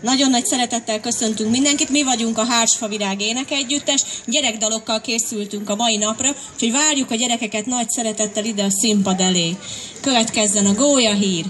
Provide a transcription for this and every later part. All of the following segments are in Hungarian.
Nagyon nagy szeretettel köszöntünk mindenkit, mi vagyunk a Hársfavirág Énekegyüttes, gyerekdalokkal készültünk a mai napra, úgyhogy várjuk a gyerekeket nagy szeretettel ide a színpad elé. Következzen a gólyahír.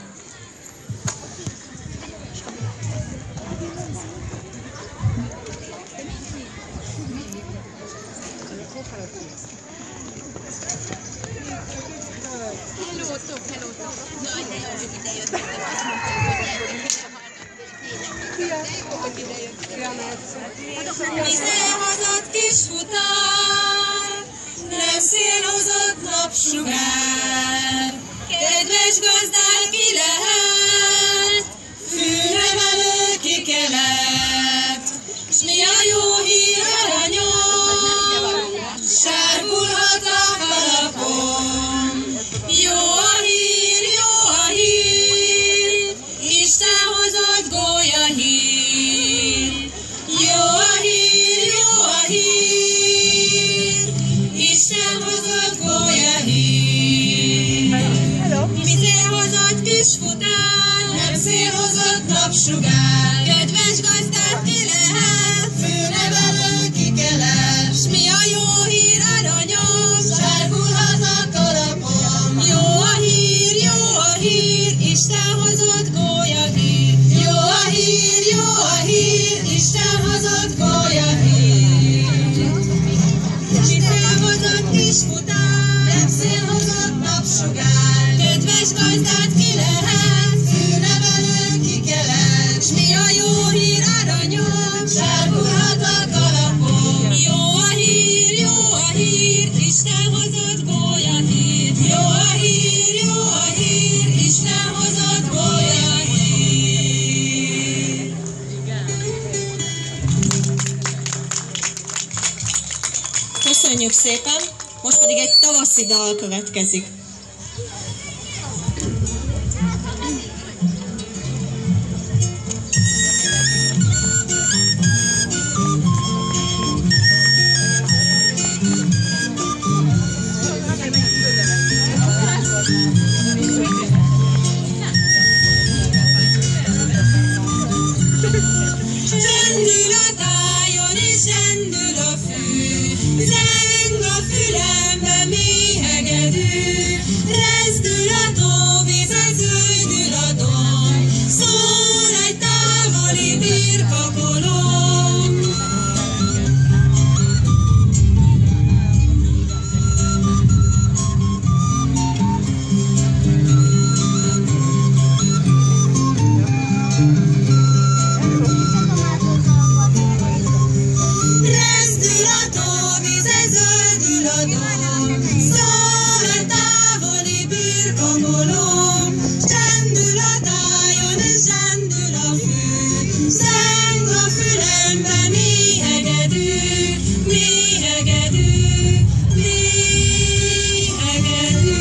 Vize hozott kis futár, nem szél hozott napsugár, kedves gazdák ki lehet, fűnevelő ki kelet, s mi a jó hír aranyom, sárgulhat a kalapom. Jó a hír, Isten hozott gólyahír. Jó a hír, Isten hozott gólyahír. Vize hozott kis futár, nem szél hozott napsugár, kedves gazdát ki lehet, fűnevelő ki kelet, s mi a jó hír aranyom, sárgulhat a kalapom. Jó a hír, Isten hozott gólyahír. Jó a hír, Isten hozott gólyahír. Vize hozott kis futár, nem szél hozott napsugár, kedves gazdát ki lehet, fűnevelő ki kelet, s mi a jó hír aranyom, sárgulhat a kalapom. Jó a hír, Isten hozott gólyahír. Jó a hír, Isten hozott gólyahír. Köszönjük szépen, most pedig egy tavaszi dal következik. Csendül a tájon és csendül a fű, zeng a fülembe mély hegedű, rezdül a tó, vize zöldül a domb, szól egy távoli birkakolom. Rezdül a tó, vize zöldül a domb, szól egy távoli birkakolom. Csendül a tájon és csendül a fű, zeng a fülembe mély hegedű, mély hegedű, mély hegedű.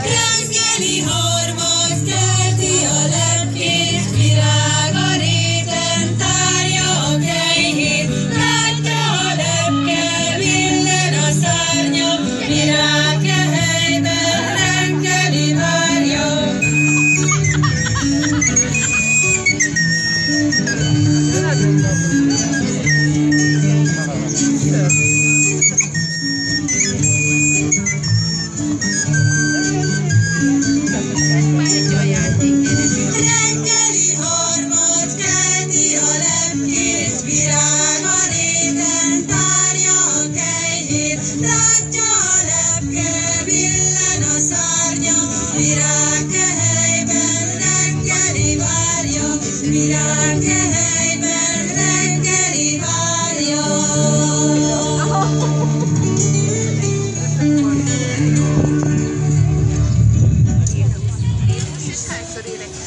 Reggeli harmad kelti a lepkét, virág a réten tárja a kejhét, látja a lepke, villen a szárnya, virág helyben reggeli várja. Reggeli harmad kelti a lepkét, virág a réten tárja a kejhét, látja a lepke, villen a szárnya, virág helyben reggeli várja, virág helyben reggeli várja. Hányszor énekel?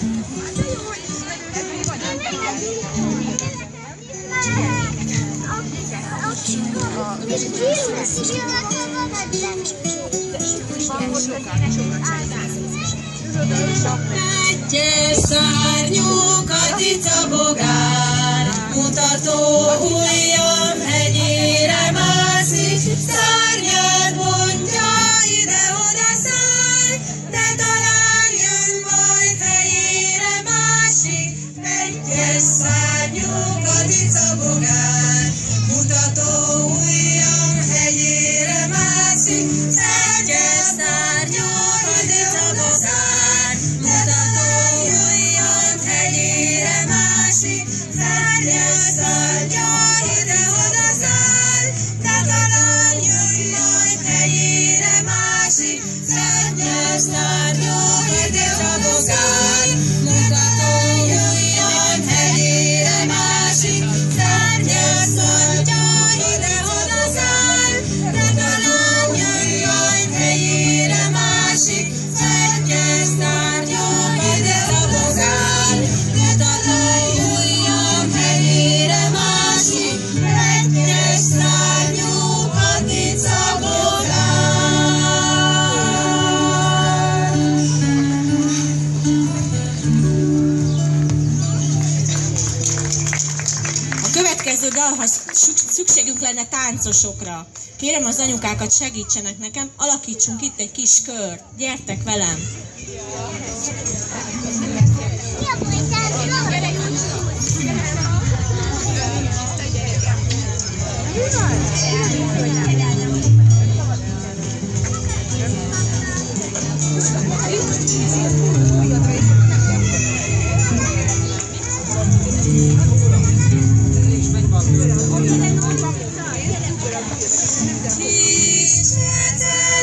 Egyes szárnyú Katica bogár, mutató ujjam hegyére mászik, szárnyát bontja, ide-oda száll, de talán jön majd helyére másik. Egyes szárnyú Katica bogár, mutató ujjam hegyére mászik, egyes szárnyú Katica bogár, mutató ujjam hegyére másik, egyes szárnya ide-oda száll, de talán jön majd helyére másik. Egyes szárnyú Katica bogár, mutató ujjam hegyére másik, egyes szárnya ide-oda száll, de talán jön majd helyére másik. Egyes szárnyú Katica bogár, mutató ujjam hegyére másik, egyes szárnyú Katica bogár. A következő dalhoz szükségünk lenne táncosokra. Kérem az anyukákat, segítsenek nekem, alakítsunk itt egy kis kört. Gyertek velem!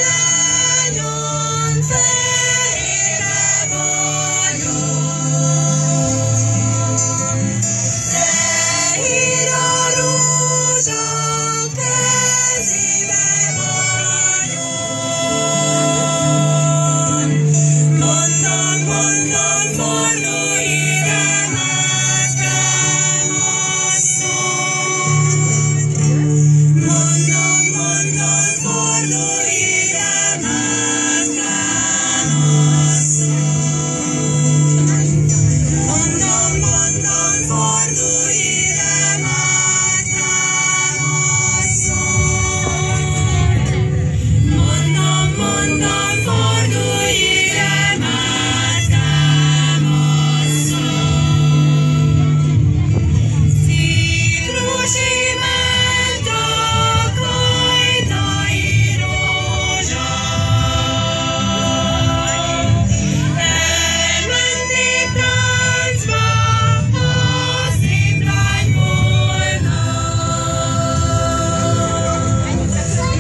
Lányon fehére vagyok, fehér a rózsa kezébe vagyok. Mondom, mondom, fordulj ide, máskám asszony. Mondom, mondom, fordulj ide, máskám asszony. Mondom, mondom, fordulj ide, máskám asszony. Mondom, mondom, fordulj ide, máskám asszony. Ciprusi mentok, hajtai rózsa, elmenni táncba, ha szép lány volna.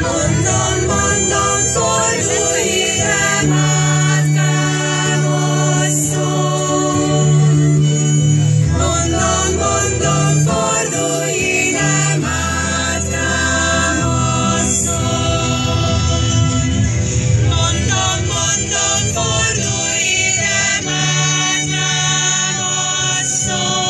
Mondom, mondom, fordulj ide, máskám asszony. Mondom, mondom, fordulj ide, máskám asszony. Mondom, mondom, fordulj ide, máskám asszony.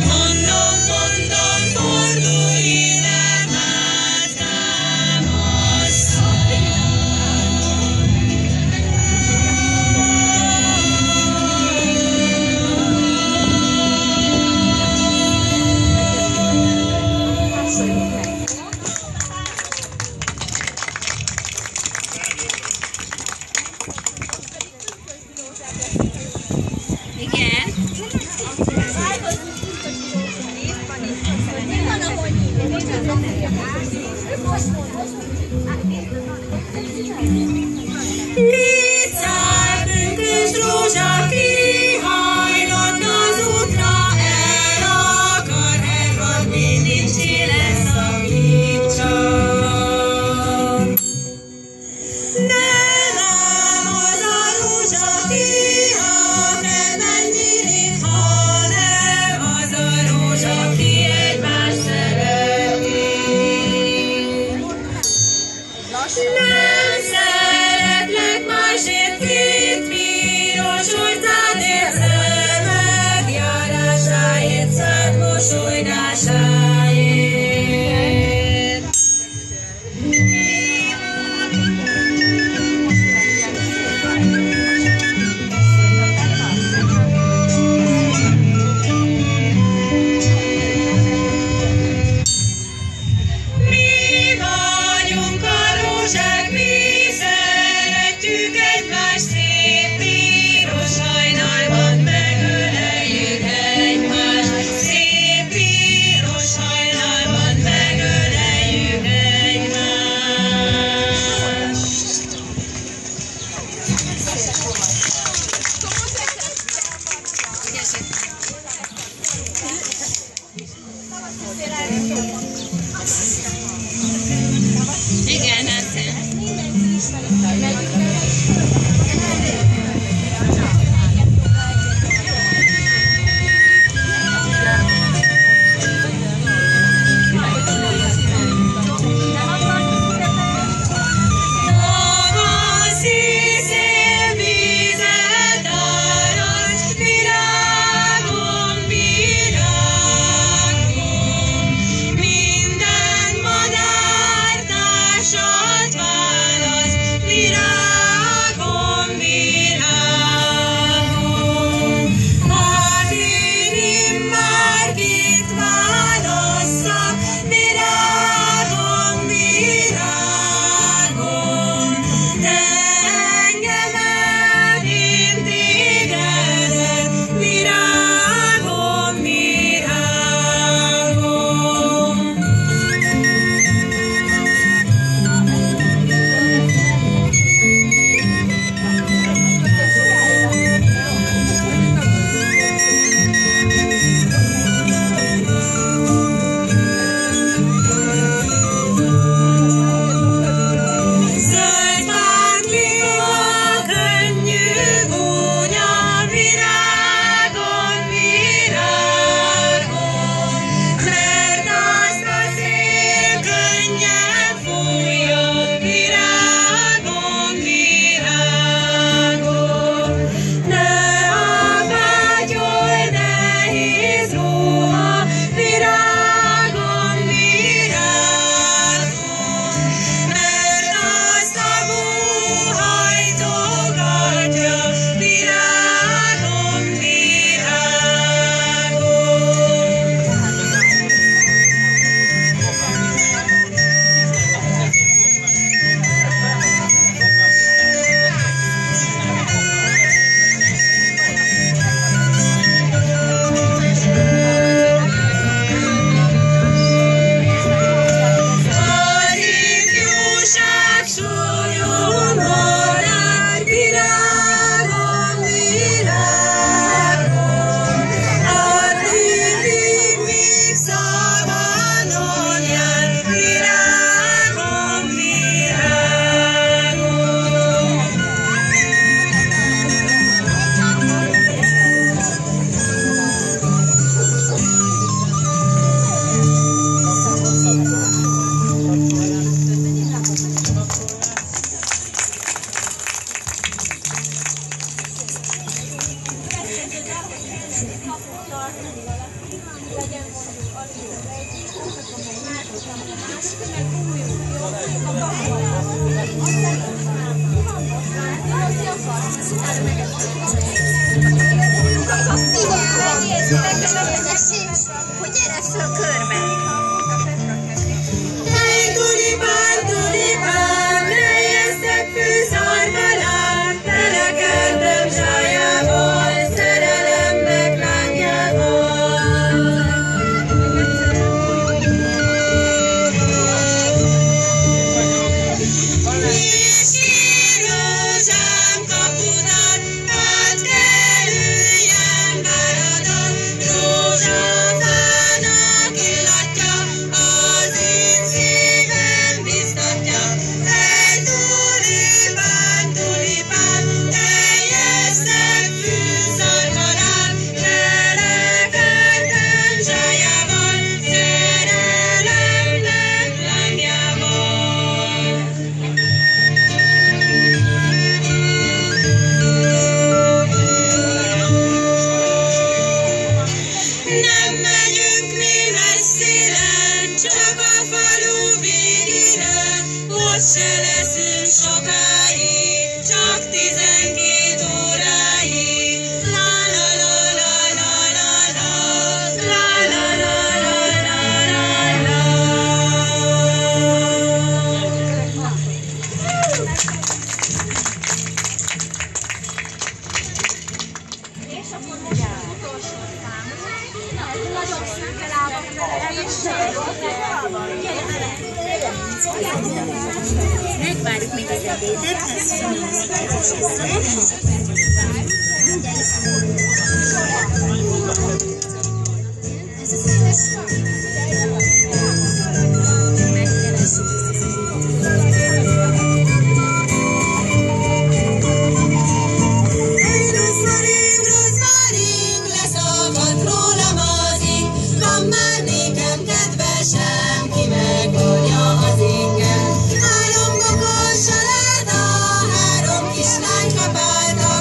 Mondom, mondom, fordulj ide, máskám Itt száll pünkös rózsa, kihajlott az útra, el akar hervadni, nincs élet szakítsa. De nem az a rózsa, ki akar menni Hogy gyere föl körbe! Hey, tulipán, tulipán, nejeztek fűszarmalán, telekertem zsájával, szerelemnek lángjával. Kis rózsám kapudat, hadd kerüljen váradat, rózsafának illatja, az én szívem biztatja. Hey, tulipán, tulipán, teljesztek fűszarmalán, telekertem zsájával, szerelemnek lángjával. Nem megyünk mi messzire, csak a falu végére, ott se leszünk sokáig, csak 12 óráig. La la la la la la la, la la la la la la És akkor most az utolsó számunk. Nagyon szűke lábak, megvárjuk még az ebédet, Rozmarin, leszakadt rólam az ing, van már nékem kedvesem, ki megoldja az ingem. 3 bokor saláta, 3 kislány kapálta,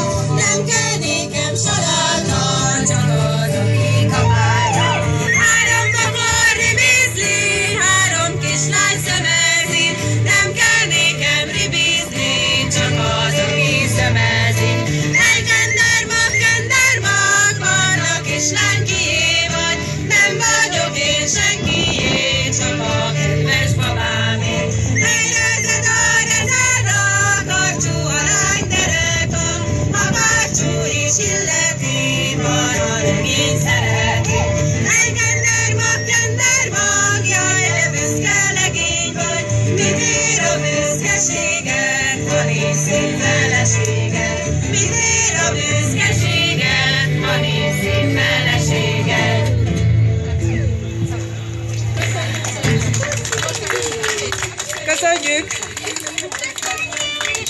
nem kell nékem saláta, csak az, aki kapálta. 3 bokor ribizli, 3 kislány szemezi, nem kell nékem ribizli, csak az, aki szemezi. Kendermag, barna kislány kié vagy, nem vagyok én senkié, csak a kedves babámé. Hey, rezeda, karcsú a lány dereka, a karcsú is illeti, barna regény szereti. Hey, kendermag, jaj, de büszke legény vagy, mit ér a büszkeséged, ha nincs szép feleséged? Mit ér a büszkeséged, ha nincs szép feleséged? Köszönjük!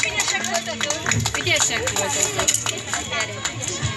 Ügyesek voltatok! Ügyesek voltatok!